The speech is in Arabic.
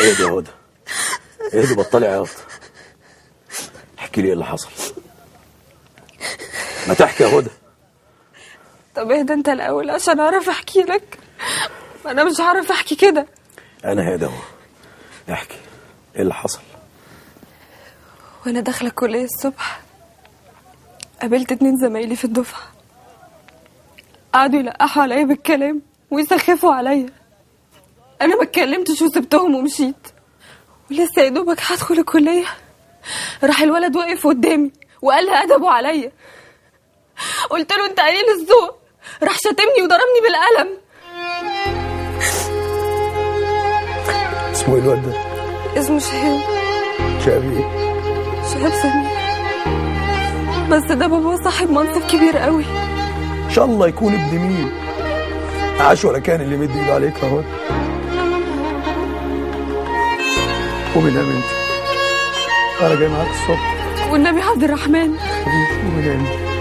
ايه ده يا هدى؟ ايه ده؟ بطلي عياط. احكي لي ايه اللي حصل. ما تحكي يا هدى. طب اهدى انت الاول عشان اعرف احكي لك. انا مش هعرف احكي كده. انا هدى اهو. احكي ايه اللي حصل. وانا داخله الكليه الصبح قابلت 2 زمايلي في الدفعه، قعدوا يلقحوا عليا بالكلام ويسخفوا عليا. انا ما اتكلمتش وسبتهم ومشيت، ولسه يا دوبك هدخل الكليه راح الولد واقف قدامي وقال ادبه عليا. قلت له انت قليل الذوق، راح شتمني وضربني بالقلم. اسمه ايه الواد ده؟ اسمه شهاب. شهاب ايه؟ شهاب سمير، بس ده بابا صاحب منصب كبير قوي. ان شاء الله يكون ابن مين؟ عاش ولا كان اللي مد ايده عليك يا هدى. قومي نامي انت، انا جاي معاك الصبح. والنبي عبد الرحمن. قومي نامي.